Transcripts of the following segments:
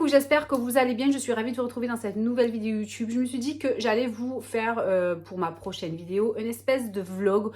Coucou, j'espère que vous allez bien, je suis ravie de vous retrouver dans cette nouvelle vidéo YouTube. Je me suis dit que j'allais vous faire pour ma prochaine vidéo une espèce de vlog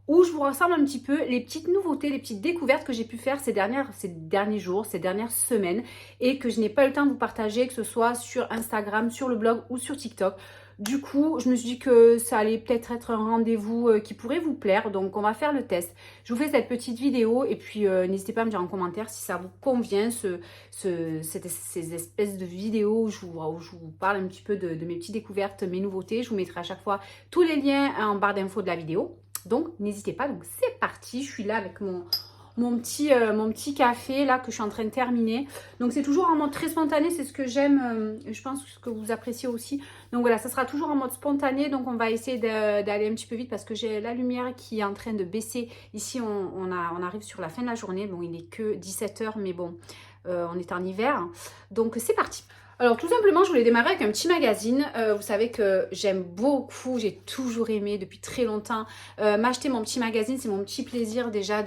où je vous rassemble un petit peu les petites nouveautés, les petites découvertes que j'ai pu faire ces derniers jours, ces dernières semaines et que je n'ai pas eu le temps de vous partager, que ce soit sur Instagram, sur le blog ou sur TikTok. Du coup, je me suis dit que ça allait peut-être être un rendez-vous qui pourrait vous plaire. Donc, on va faire le test. Je vous fais cette petite vidéo et puis n'hésitez pas à me dire en commentaire si ça vous convient, ces espèces de vidéos où je vous parle un petit peu de mes petites découvertes, mes nouveautés. Je vous mettrai à chaque fois tous les liens en barre d'infos de la vidéo. Donc, n'hésitez pas. Donc, c'est parti. Je suis là avec mon petit café là que je suis en train de terminer. Donc c'est toujours en mode très spontané, c'est ce que j'aime, je pense que vous appréciez aussi. Donc voilà, ça sera toujours en mode spontané, donc on va essayer d'aller un petit peu vite parce que j'ai la lumière qui est en train de baisser. Ici on arrive sur la fin de la journée, bon il n'est que 17 h mais bon on est en hiver, donc c'est parti. Alors tout simplement, je voulais démarrer avec un petit magazine. Vous savez que j'aime beaucoup, j'ai toujours aimé depuis très longtemps m'acheter mon petit magazine. C'est mon petit plaisir déjà.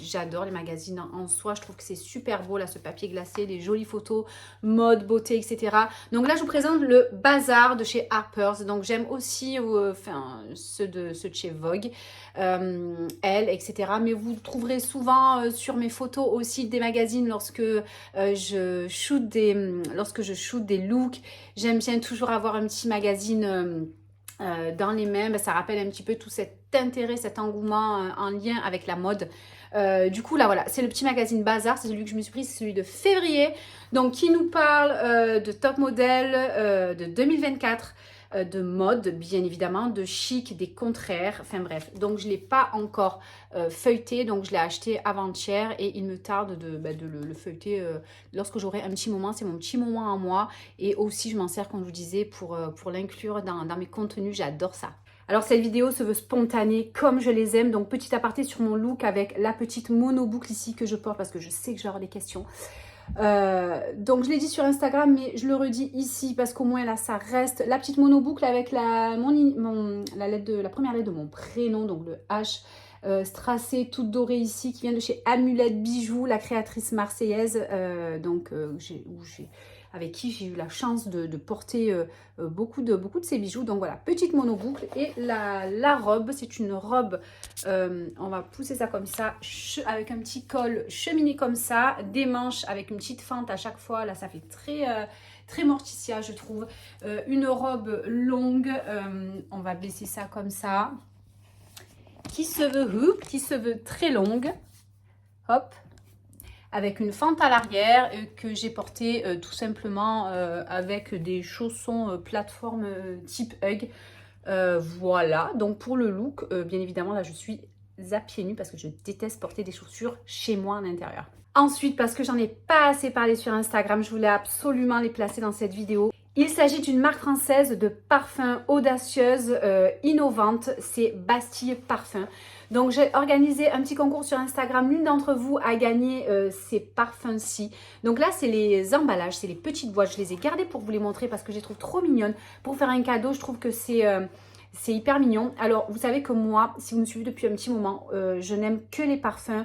J'adore les magazines en soi. Je trouve que c'est super beau là, ce papier glacé, les jolies photos, mode, beauté, etc. Donc là, je vous présente le Bazar de chez Harper's. Donc j'aime aussi ceux de chez Vogue, Elle, etc. Mais vous trouverez souvent sur mes photos aussi des magazines lorsque je shoot des looks. J'aime bien toujours avoir un petit magazine dans les mains. Ça rappelle un petit peu tout cet intérêt, cet engouement en lien avec la mode. Du coup là voilà, c'est le petit magazine Bazar, c'est celui que je me suis pris, c'est celui de février, donc qui nous parle de top modèle de 2024, de mode bien évidemment, de chic, des contraires, enfin bref. Donc je ne l'ai pas encore feuilleté, donc je l'ai acheté avant-hier et il me tarde de le feuilleter lorsque j'aurai un petit moment. C'est mon petit moment à moi et aussi je m'en sers, comme je vous disais, pour l'inclure dans mes contenus. J'adore ça. Alors cette vidéo se veut spontanée comme je les aime, donc petit aparté sur mon look avec la petite monoboucle ici que je porte parce que je sais que je vais avoir des questions. Donc je l'ai dit sur Instagram, mais je le redis ici parce qu'au moins là ça reste la petite monoboucle avec la première lettre de mon prénom, donc le H strassée toute dorée ici, qui vient de chez Amulette Bijoux, la créatrice marseillaise, avec qui j'ai eu la chance de porter beaucoup de ces bijoux. Donc voilà, petite monoboucle. Et la robe, c'est une robe, on va pousser ça comme ça, avec un petit col cheminé comme ça, des manches avec une petite fente à chaque fois. Là, ça fait très morticia, je trouve. Une robe longue, on va baisser ça comme ça, qui se veut très longue. Hop, avec une fente à l'arrière que j'ai portée tout simplement avec des chaussons plateforme type Hug. Voilà, donc pour le look, bien évidemment, là je suis à pieds nus parce que je déteste porter des chaussures chez moi à l'intérieur. Ensuite, parce que j'en ai pas assez parlé sur Instagram, je voulais absolument les placer dans cette vidéo. Il s'agit d'une marque française de parfums audacieuse, innovante, c'est Bastille Parfum. Donc j'ai organisé un petit concours sur Instagram, l'une d'entre vous a gagné ces parfums-ci. Donc là c'est les emballages, c'est les petites boîtes, je les ai gardées pour vous les montrer parce que je les trouve trop mignonnes. Pour faire un cadeau, je trouve que c'est hyper mignon. Alors vous savez que moi, si vous me suivez depuis un petit moment, je n'aime que les parfums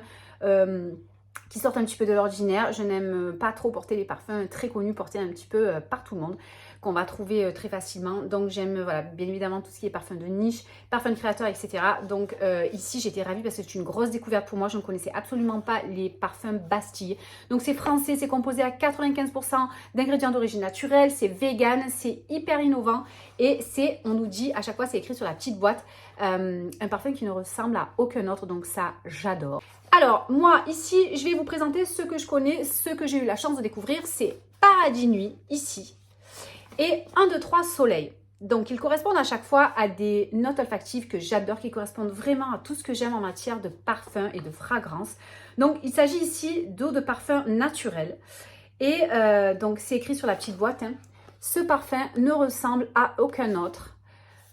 qui sortent un petit peu de l'ordinaire. Je n'aime pas trop porter les parfums très connus, portés un petit peu par tout le monde, qu'on va trouver très facilement. Donc j'aime voilà, bien évidemment tout ce qui est parfum de niche, parfum de créateur, etc. Donc ici j'étais ravie parce que c'est une grosse découverte pour moi. Je ne connaissais absolument pas les parfums Bastille. Donc c'est français, c'est composé à 95% d'ingrédients d'origine naturelle, c'est vegan, c'est hyper innovant et c'est, on nous dit à chaque fois, c'est écrit sur la petite boîte, un parfum qui ne ressemble à aucun autre. Donc ça, j'adore. Alors moi ici, je vais vous présenter ce que je connais, ce que j'ai eu la chance de découvrir. C'est Paradis Nuit ici et 1, 2, 3 Soleil. Donc ils correspondent à chaque fois à des notes olfactives que j'adore, qui correspondent vraiment à tout ce que j'aime en matière de parfum et de fragrance. Donc il s'agit ici d'eau de parfum naturelle et donc c'est écrit sur la petite boîte, hein. Ce parfum ne ressemble à aucun autre.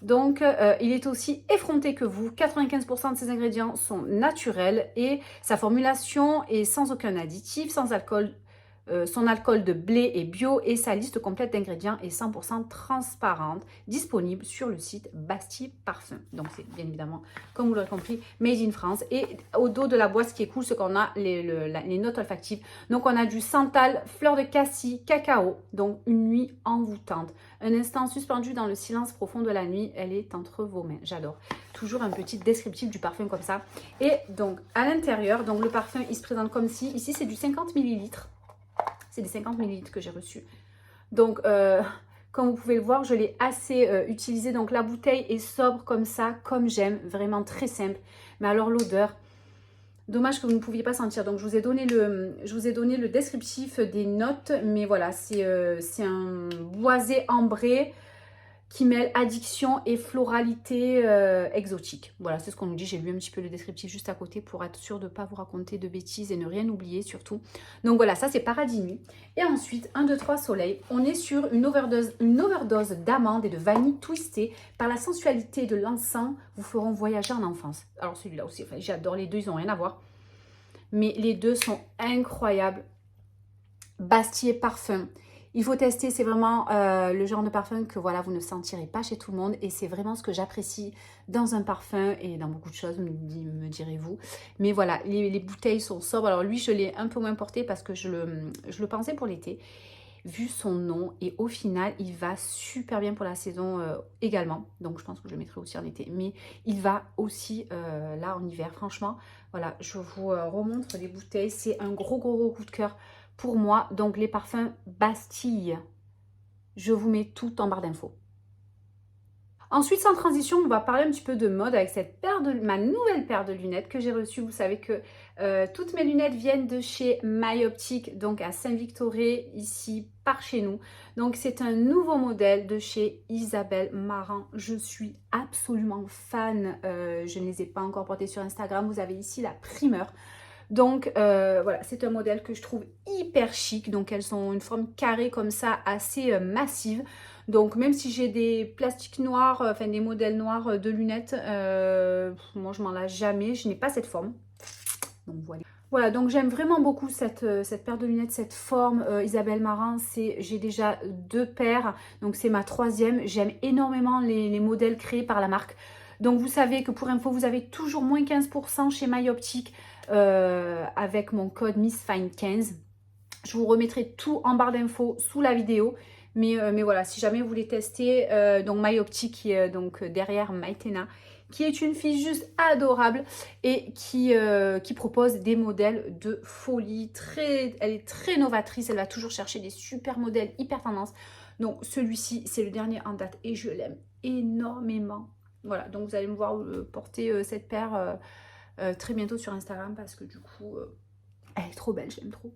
Donc, il est aussi effronté que vous. 95% de ses ingrédients sont naturels et sa formulation est sans aucun additif, sans alcool, son alcool de blé est bio et sa liste complète d'ingrédients est 100% transparente, disponible sur le site Bastille Parfum. Donc c'est bien évidemment, comme vous l'aurez compris, made in France. Et au dos de la boîte, ce qui est cool, c'est qu'on a les notes olfactives. Donc on a du santal, fleur de cassis, cacao, donc une nuit envoûtante. Un instant suspendu dans le silence profond de la nuit, elle est entre vos mains. J'adore. Toujours un petit descriptif du parfum comme ça. Et donc à l'intérieur, donc le parfum, il se présente comme ci. Ici, c'est du 50 ml. C'est des 50 ml que j'ai reçus. Donc, comme vous pouvez le voir, je l'ai assez utilisé. Donc, la bouteille est sobre comme ça, comme j'aime. Vraiment très simple. Mais alors, l'odeur, dommage que vous ne pouviez pas sentir. Donc, je vous ai donné le descriptif des notes. Mais voilà, c'est un boisé ambré qui mêle addiction et floralité exotique. Voilà, c'est ce qu'on nous dit. J'ai lu un petit peu le descriptif juste à côté pour être sûre de ne pas vous raconter de bêtises et ne rien oublier surtout. Donc voilà, ça c'est Paradis Nuit. Et ensuite, 1, 2, 3 Soleil. On est sur une overdose d'amandes et de vanille twistée par la sensualité de l'encens vous feront voyager en enfance. Alors celui-là aussi, enfin, j'adore les deux, ils n'ont rien à voir. Mais les deux sont incroyables. Bastille Parfum. Il faut tester, c'est vraiment le genre de parfum que voilà, vous ne sentirez pas chez tout le monde. Et c'est vraiment ce que j'apprécie dans un parfum et dans beaucoup de choses, me direz-vous. Mais voilà, les bouteilles sont sobres. Alors lui, je l'ai un peu moins porté parce que je le pensais pour l'été, vu son nom. Et au final, il va super bien pour la saison également. Donc je pense que je le mettrai aussi en été. Mais il va aussi là en hiver. Franchement, voilà, je vous remontre les bouteilles. C'est un gros coup de cœur pour moi. Donc les parfums Bastille, je vous mets tout en barre d'infos. Ensuite, sans transition, on va parler un petit peu de mode avec ma nouvelle paire de lunettes que j'ai reçue. Vous savez que toutes mes lunettes viennent de chez MyOptique, donc à Saint-Victoré, ici par chez nous. Donc c'est un nouveau modèle de chez Isabelle Marant. Je suis absolument fan. Je ne les ai pas encore portées sur Instagram. Vous avez ici la primeur. Donc voilà, c'est un modèle que je trouve hyper chic. Donc elles ont une forme carrée comme ça, assez massive. Donc même si j'ai des plastiques noirs, enfin des modèles noirs de lunettes, moi je m'en lasse jamais, je n'ai pas cette forme. Donc voilà. Voilà, donc j'aime vraiment beaucoup cette paire de lunettes, cette forme Isabelle Marant. J'ai déjà 2 paires, donc c'est ma 3e. J'aime énormément les modèles créés par la marque. Donc vous savez que pour info, vous avez toujours moins 15% chez MyOptique avec mon code MissFine15. Je vous remettrai tout en barre d'infos sous la vidéo. Mais voilà, si jamais vous voulez tester, donc MyOptique qui est donc derrière Maïtena, qui est une fille juste adorable et qui propose des modèles de folie. Elle est très novatrice, elle va toujours chercher des super modèles hyper tendance. Donc celui-ci, c'est le dernier en date et je l'aime énormément. Voilà, donc vous allez me voir porter cette paire très bientôt sur Instagram parce que du coup, elle est trop belle, j'aime trop.